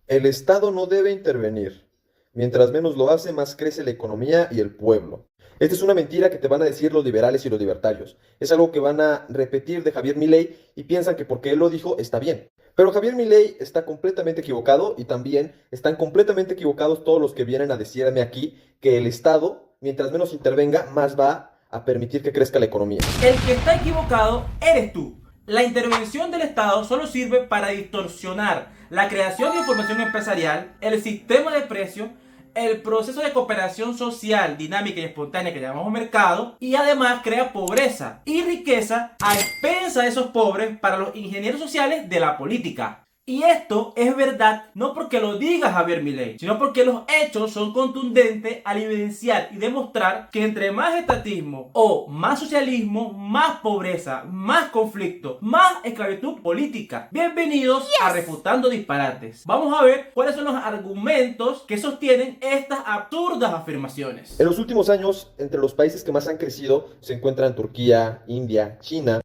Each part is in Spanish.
El Estado no debe intervenir. Mientras menos lo hace, más crece la economía y el pueblo. Esta es una mentira que te van a decir los liberales y los libertarios. Es algo que van a repetir de Javier Milei y piensan que porque él lo dijo está bien. Pero Javier Milei está completamente equivocado y también están completamente equivocados todos los que vienen a decirme aquí que el Estado, mientras menos intervenga, más va a permitir que crezca la economía. El que está equivocado eres tú. La intervención del Estado solo sirve para distorsionar la creación de información empresarial, el sistema de precios, el proceso de cooperación social dinámica y espontánea que llamamos mercado, y además crea pobreza y riqueza a expensas de esos pobres para los ingenieros sociales de la política. Y esto es verdad no porque lo diga Javier Milei, sino porque los hechos son contundentes al evidenciar y demostrar que entre más estatismo o más socialismo, más pobreza, más conflicto, más esclavitud política. Bienvenidos a Refutando Disparates. Vamos a ver cuáles son los argumentos que sostienen estas absurdas afirmaciones. En los últimos años, entre los países que más han crecido se encuentran Turquía, India, China.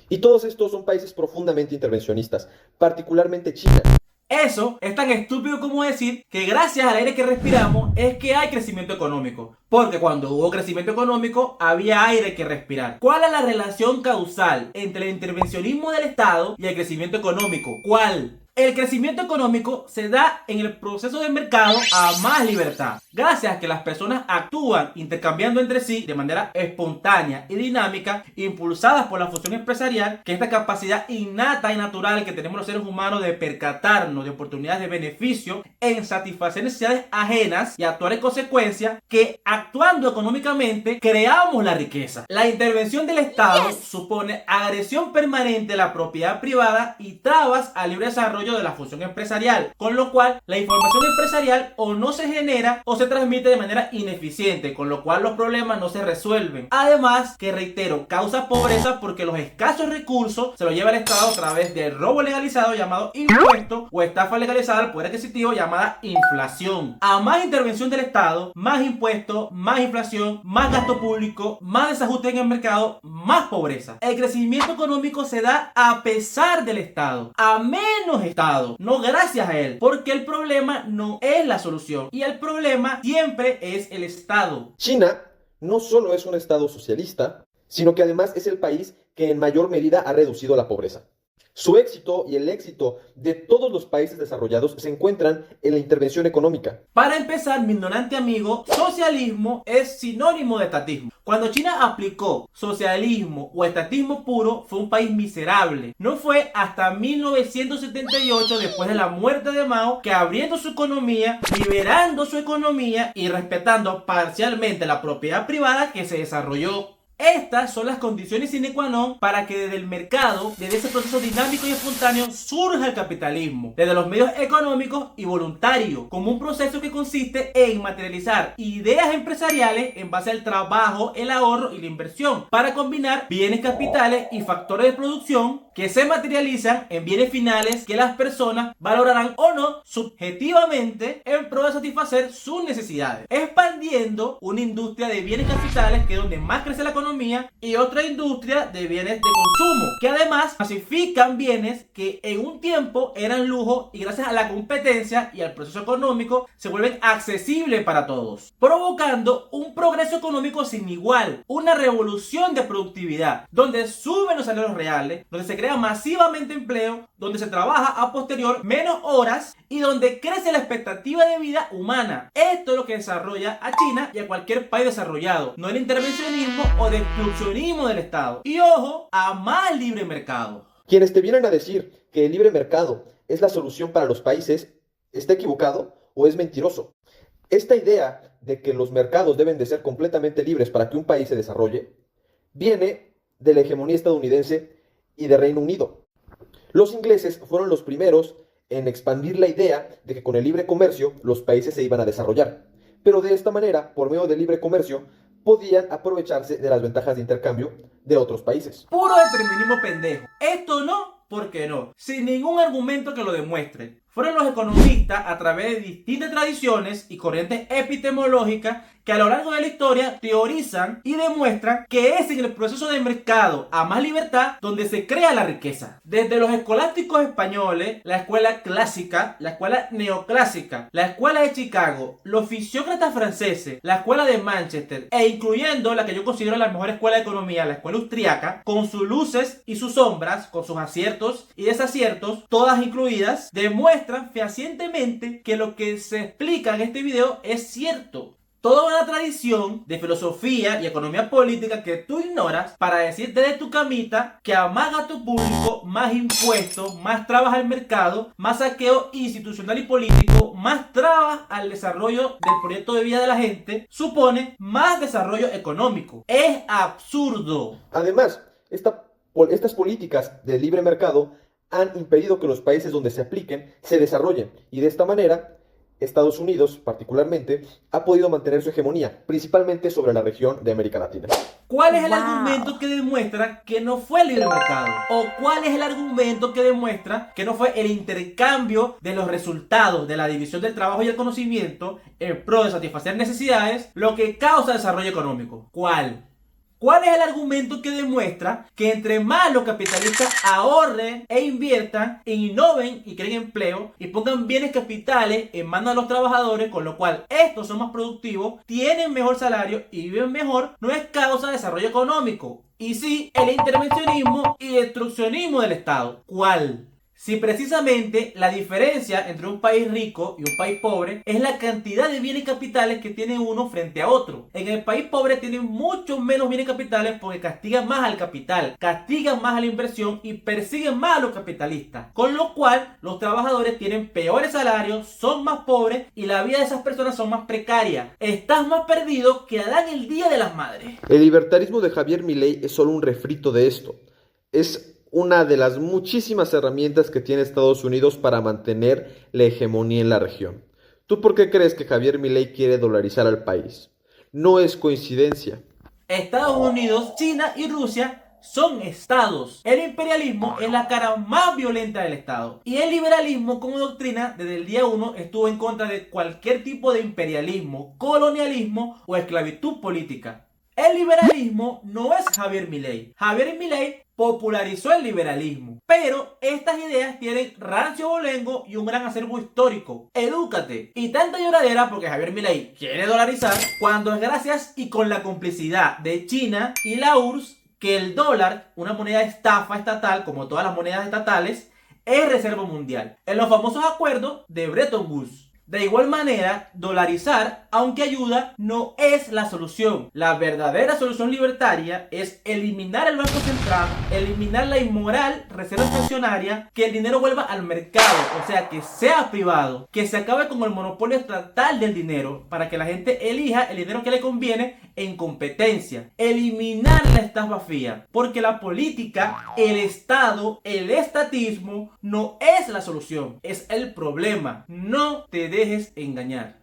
Y todos estos son países profundamente intervencionistas, particularmente China. Eso es tan estúpido como decir que gracias al aire que respiramos es que hay crecimiento económico. Porque cuando hubo crecimiento económico había aire que respirar. ¿Cuál es la relación causal entre el intervencionismo del Estado y el crecimiento económico? ¿Cuál? El crecimiento económico se da en el proceso del mercado a más libertad. Gracias a que las personas actúan intercambiando entre sí de manera espontánea y dinámica, impulsadas por la función empresarial, que esta capacidad innata y natural que tenemos los seres humanos de percatarnos de oportunidades de beneficio en satisfacer necesidades ajenas y actuar en consecuencia, que actuando económicamente creamos la riqueza. La intervención del Estado supone agresión permanente a la propiedad privada y trabas al libre desarrollo de la función empresarial, con lo cual la información empresarial o no se genera o se transmite de manera ineficiente, con lo cual los problemas no se resuelven. Además, que reitero, causa pobreza porque los escasos recursos se los lleva el Estado a través del robo legalizado llamado impuesto o estafa legalizada al poder adquisitivo llamada inflación. A más intervención del Estado, más impuestos, más inflación, más gasto público, más desajuste en el mercado, más pobreza. El crecimiento económico se da a pesar del Estado, a menos Estado, no gracias a él, porque el problema no es la solución y el problema siempre es el Estado. China no solo es un Estado socialista, sino que además es el país que en mayor medida ha reducido la pobreza. Su éxito y el éxito de todos los países desarrollados se encuentran en la intervención económica. Para empezar, mi ignorante amigo, socialismo es sinónimo de estatismo. Cuando China aplicó socialismo o estatismo puro, fue un país miserable. No fue hasta 1978, después de la muerte de Mao, que abriendo su economía, liberando su economía y respetando parcialmente la propiedad privada, que se desarrolló. Estas son las condiciones sine qua non para que desde el mercado, desde ese proceso dinámico y espontáneo, surja el capitalismo, desde los medios económicos y voluntarios, como un proceso que consiste en materializar ideas empresariales en base al trabajo, el ahorro y la inversión, para combinar bienes capitales y factores de producción que se materializan en bienes finales que las personas valorarán o no subjetivamente en pro de satisfacer sus necesidades, expandiendo una industria de bienes capitales que es donde más crece la economía, y otra industria de bienes de consumo que además masifican bienes que en un tiempo eran lujo y gracias a la competencia y al proceso económico se vuelven accesibles para todos, provocando un progreso económico sin igual, una revolución de productividad donde suben los salarios reales, donde se crea masivamente empleo, donde se trabaja a posterior menos horas y donde crece la expectativa de vida humana. Esto es lo que desarrolla a China y a cualquier país desarrollado, no el intervencionismo o de exclusionismo del Estado. Y ojo, a más libre mercado. Quienes te vienen a decir que el libre mercado es la solución para los países, ¿está equivocado o es mentiroso? Esta idea de que los mercados deben de ser completamente libres para que un país se desarrolle, viene de la hegemonía estadounidense y de Reino Unido. Los ingleses fueron los primeros en expandir la idea de que con el libre comercio los países se iban a desarrollar. Pero de esta manera, por medio del libre comercio, podían aprovecharse de las ventajas de intercambio de otros países. Puro determinismo pendejo. Esto no, porque no, sin ningún argumento que lo demuestre. Fueron los economistas, a través de distintas tradiciones y corrientes epistemológicas, que a lo largo de la historia teorizan y demuestran que es en el proceso de mercado a más libertad donde se crea la riqueza. Desde los escolásticos españoles, la escuela clásica, la escuela neoclásica, la escuela de Chicago, los fisiócratas franceses, la escuela de Manchester e incluyendo la que yo considero la mejor escuela de economía, la escuela austriaca, con sus luces y sus sombras, con sus aciertos y desaciertos, todas incluidas, demuestran fehacientemente que lo que se explica en este video es cierto. Toda una tradición de filosofía y economía política que tú ignoras para decir desde tu camita que a más gasto público, más impuestos, más trabas al mercado, más saqueo institucional y político, más trabas al desarrollo del proyecto de vida de la gente, supone más desarrollo económico. Es absurdo. Además, estas políticas de libre mercado han impedido que los países donde se apliquen se desarrollen y de esta manera Estados Unidos, particularmente, ha podido mantener su hegemonía, principalmente sobre la región de América Latina. ¿Cuál es el argumento que demuestra que no fue el libre mercado? ¿O cuál es el argumento que demuestra que no fue el intercambio de los resultados de la división del trabajo y el conocimiento en pro de satisfacer necesidades lo que causa desarrollo económico? ¿Cuál? ¿Cuál es el argumento que demuestra que entre más los capitalistas ahorren e inviertan, e innoven y creen empleo y pongan bienes capitales en manos de los trabajadores, con lo cual estos son más productivos, tienen mejor salario y viven mejor, no es causa de desarrollo económico? Y sí, el intervencionismo y destruccionismo del Estado. ¿Cuál? Si precisamente la diferencia entre un país rico y un país pobre es la cantidad de bienes capitales que tiene uno frente a otro. En el país pobre tienen mucho menos bienes capitales porque castigan más al capital, castigan más a la inversión y persiguen más a los capitalistas. Con lo cual los trabajadores tienen peores salarios, son más pobres y la vida de esas personas son más precarias. Estás más perdido que Adán el día de las madres. El libertarismo de Javier Milei es solo un refrito de esto. Es una de las muchísimas herramientas que tiene Estados Unidos para mantener la hegemonía en la región. ¿Tú por qué crees que Javier Milei quiere dolarizar al país? No es coincidencia. Estados Unidos, China y Rusia son estados. El imperialismo es la cara más violenta del Estado. Y el liberalismo como doctrina desde el día 1 estuvo en contra de cualquier tipo de imperialismo, colonialismo o esclavitud política. El liberalismo no es Javier Milei. Javier Milei popularizó el liberalismo, pero estas ideas tienen rancio abolengo y un gran acervo histórico. Edúcate. Y tanta lloradera porque Javier Milei quiere dolarizar cuando es gracias y con la complicidad de China y la URSS que el dólar, una moneda estafa estatal como todas las monedas estatales, es reserva mundial en los famosos acuerdos de Bretton Woods. De igual manera, dolarizar, aunque ayuda, no es la solución. La verdadera solución libertaria es eliminar el Banco Central, eliminar la inmoral reserva estacionaria, que el dinero vuelva al mercado, o sea, que sea privado, que se acabe con el monopolio estatal del dinero, para que la gente elija el dinero que le conviene en competencia. Eliminar la estafa fía, porque la política, el Estado, el estatismo no es la solución, es el problema. No te dejes engañar.